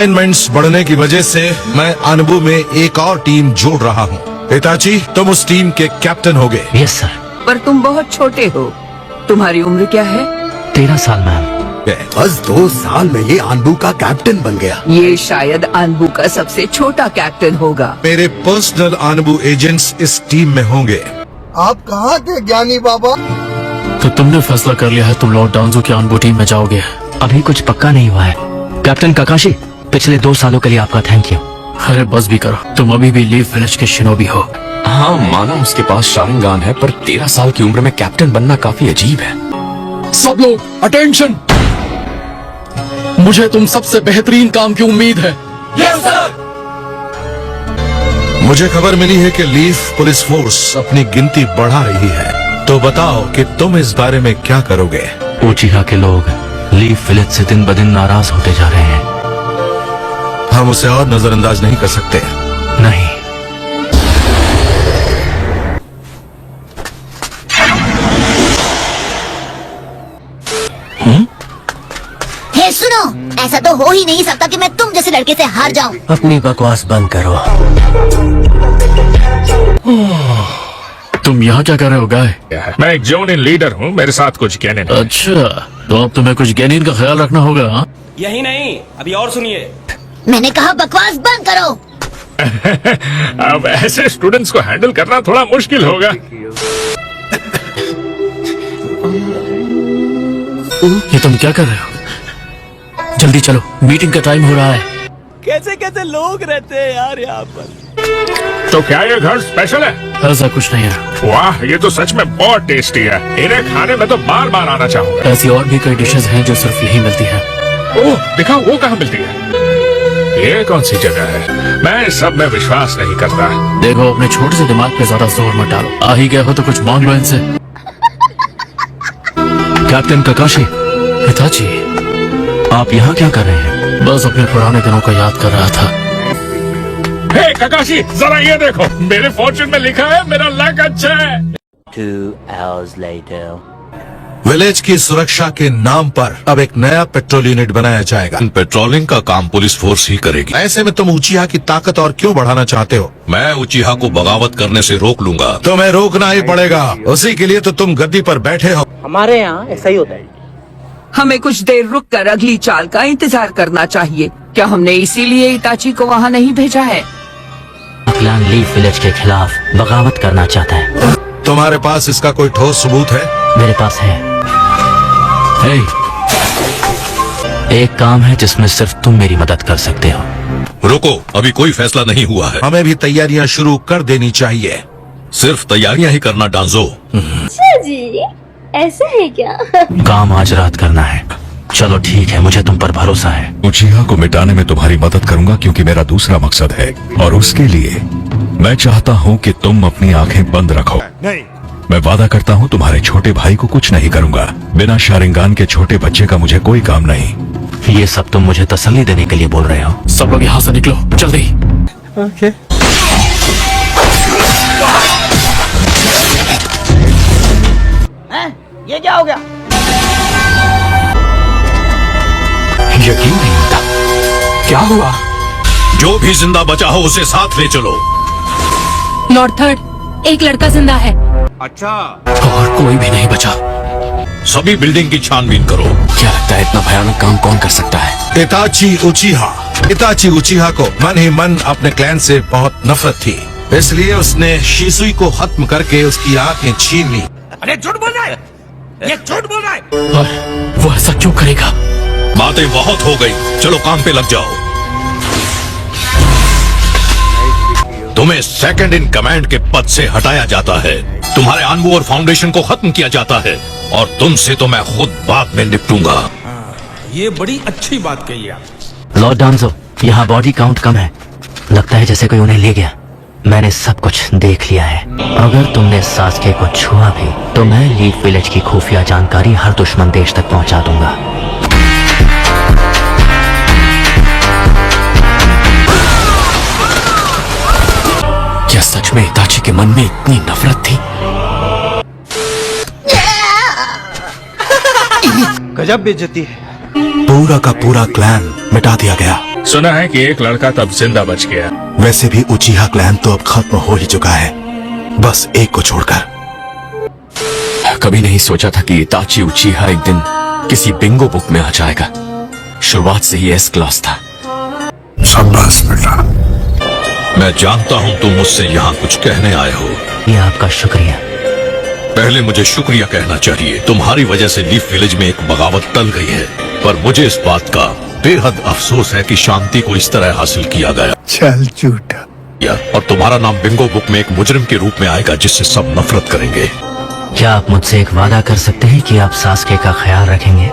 Assignments बढ़ने की वजह से मैं अनबू में एक और टीम जोड़ रहा हूँ। पिताजी, तुम उस टीम के कैप्टन होगे। Yes sir. पर तुम बहुत छोटे हो, तुम्हारी उम्र क्या है? 13 साल मैम। बस 2 साल में ये अनबू का कैप्टन बन गया। ये शायद अनबू का सबसे छोटा कैप्टन होगा। मेरे पर्सनल अनबू एजेंट्स इस टीम में होंगे। आप कहाँ थे ज्ञानी बाबा? तो तुमने फैसला कर लिया है तुम लॉर्ड डांजो की अनबू टीम में जाओगे? अभी कुछ पक्का नहीं हुआ है। कैप्टन काकाशी, पिछले 2 सालों के लिए आपका थैंक यू। अरे बस भी करो, तुम अभी भी लीफ विलेज के शिनोबी हो। हाँ माना उसके पास शारिंगान है, पर 13 साल की उम्र में कैप्टन बनना काफी अजीब है। सब लोग अटेंशन, मुझे तुम सबसे बेहतरीन काम की उम्मीद है। Yes sir. मुझे खबर मिली है कि लीफ पुलिस फोर्स अपनी गिनती बढ़ा रही है, तो बताओ कि तुम इस बारे में क्या करोगे? उचिहा के लोग लीफ विलेज से दिन ब दिन नाराज होते जा रहे हैं। हम उसे और नजरअंदाज नहीं कर सकते। नहीं। हे सुनो, ऐसा तो हो ही नहीं सकता कि मैं तुम जैसे लड़के से हार जाऊं। अपनी बकवास बंद करो। तुम यहाँ क्या कर रहे हो गाय? मैं एक जोनिन लीडर हूँ, मेरे साथ कुछ कहने नहीं। अच्छा, तो अब तुम्हें कुछ गेनिन का ख्याल रखना होगा। हाँ? यही नहीं, अभी और सुनिए। मैंने कहा बकवास बंद करो। अब ऐसे स्टूडेंट्स को हैंडल करना थोड़ा मुश्किल होगा। ये तुम क्या कर रहे हो? जल्दी चलो, मीटिंग का टाइम हो रहा है। कैसे कैसे लोग रहते हैं यार यहाँ पर। तो क्या ये घर स्पेशल है? ऐसा कुछ नहीं है। वाह, ये तो सच में बहुत टेस्टी है। इन्हें खाने में तो बार बार आना चाहूंगा। ऐसी और भी कई डिशेज हैं जो सिर्फ यही मिलती हैं। ओह, दिखाओ वो कहाँ मिलती है। ये कौन सी जगह है? मैं इस सब में विश्वास नहीं करता। देखो, अपने छोटे से दिमाग पे ज्यादा जोर मत डालो। आ ही गए हो तो कुछ मांग लो इनसे। कैप्टन काकाशी, पिताजी, आप यहाँ क्या कर रहे हैं? बस अपने पुराने दिनों को याद कर रहा था। हे काकाशी, जरा ये देखो, मेरे फॉर्चून में लिखा है मेरा लक अच्छा है। 2 hours later. विलेज की सुरक्षा के नाम पर अब एक नया पेट्रोल यूनिट बनाया जाएगा। पेट्रोलिंग का काम पुलिस फोर्स ही करेगी। ऐसे में तुम उचिहा की ताकत और क्यों बढ़ाना चाहते हो? मैं उचिहा को बगावत करने से रोक लूंगा। तुम्हें रोकना ही पड़ेगा, उसी के लिए तो तुम गद्दी पर बैठे हो। हमारे यहाँ ऐसा ही होता है। हमें कुछ देर रुककर अगली चाल का इंतजार करना चाहिए। क्या हमने इसीलिए इताची को वहाँ नहीं भेजा है? क्लैन लीफ विलेज के खिलाफ बगावत करना चाहता है। तुम्हारे पास इसका कोई ठोस सबूत है? मेरे पास है। हे, एक काम है जिसमें सिर्फ तुम मेरी मदद कर सकते हो। रुको, अभी कोई फैसला नहीं हुआ है। हमें भी तैयारियां शुरू कर देनी चाहिए। सिर्फ तैयारियां ही करना डांजो। अच्छा जी, ऐसा है क्या? काम आज रात करना है। चलो ठीक है, मुझे तुम पर भरोसा है। उचिहा को मिटाने में तुम्हारी मदद करूंगा, क्योंकि मेरा दूसरा मकसद है, और उसके लिए मैं चाहता हूँ कि तुम अपनी आंखें बंद रखो। नहीं। मैं वादा करता हूँ तुम्हारे छोटे भाई को कुछ नहीं करूंगा। बिना शारिंगान के छोटे बच्चे का मुझे कोई काम नहीं। ये सब तुम मुझे तसल्ली देने के लिए बोल रहे हो? सब लोग यहाँ से निकलो जल्दी। ओके। ये क्या हो गया? यकीन नहीं होता। क्या हुआ? जो भी जिंदा बचा हो उसे साथ ले चलो। लॉर्ड थर्ड, एक लड़का जिंदा है। अच्छा। और कोई भी नहीं बचा। सभी बिल्डिंग की छानबीन करो। क्या लगता है इतना भयानक काम कौन कर सकता है? इताची उचिहा को मन ही मन अपने क्लैन से बहुत नफरत थी, इसलिए उसने शिसुई को खत्म करके उसकी आंखें छीन ली। अरे झूठ बोल रहा है, ये झूठ बोल रहा है। और वो ऐसा क्यों करेगा? बातें बहुत हो गई, चलो काम पे लग जाओ। तुम्हें सेकंड इन कमांड के पद से हटाया जाता है, तुम्हारे अनबू और फाउंडेशन को खत्म किया जाता है, और तुमसे तो मैं खुद बाद में निपटूंगा। ये बड़ी अच्छी बात कही आप। लॉर्ड डांजो, यहाँ बॉडी काउंट कम है। लगता है जैसे कोई उन्हें ले गया। मैंने सब कुछ देख लिया है। अगर तुमने सास्के को छुआ भी तो मैं लीफ विलेज की खुफिया जानकारी हर दुश्मन देश तक पहुंचा दूंगा। क्या सच में इताची के मन में इतनी नफरत थी? गजब बेइज्जती है। पूरा का पूरा क्लैन मिटा दिया गया। सुना है कि एक लड़का तब जिंदा बच गया। वैसे भी उचिहा क्लैन तो अब खत्म हो ही चुका है, बस एक को छोड़कर। कभी नहीं सोचा था कि इताची उचिहा एक दिन किसी बिंगो बुक में आ जाएगा। शुरुआत से ही एस क्लास था। शाबाश बेटा। मैं जानता हूँ तुम मुझसे यहाँ कुछ कहने आए हो। ये आपका शुक्रिया। पहले मुझे शुक्रिया कहना चाहिए। तुम्हारी वजह से लीफ विलेज में एक बगावत टल गई है, पर मुझे इस बात का बेहद अफसोस है कि शांति को इस तरह हासिल किया गया। चल झूठा। और तुम्हारा नाम बिंगो बुक में एक मुजरिम के रूप में आएगा जिससे सब नफरत करेंगे। क्या आप मुझसे एक वादा कर सकते हैं कि आप सास्के का ख्याल रखेंगे?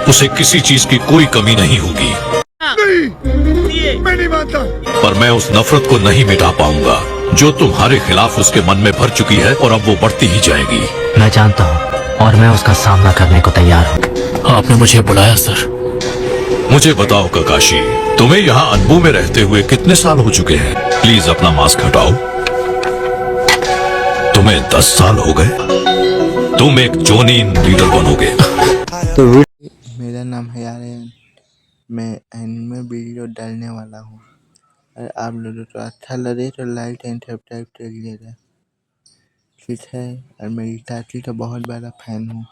उसे किसी चीज की कोई कमी नहीं होगी। मैं नहीं मानता। पर मैं उस नफरत को नहीं मिटा पाऊंगा जो तुम्हारे खिलाफ उसके मन में भर चुकी है, और अब वो बढ़ती ही जाएगी। मैं जानता हूँ और मैं उसका सामना करने को तैयार हूँ। आपने मुझे बुलाया सर। मुझे बताओ ककाशी, तुम्हें यहाँ अनबू में रहते हुए कितने साल हो चुके हैं? प्लीज अपना मास्क हटाओ। तुम्हें 10 साल हो गए। तुम एक जोनीन लीडर बनोगे। मेरा नाम है आर्यन। मैं एनिमे वीडियो डालने वाला हूँ। अगर आप लोगों को अच्छा लगे तो लाइक एंड सब्सक्राइब करिएगा, ठीक है? और मैं इताची का बहुत बड़ा फैन हूँ।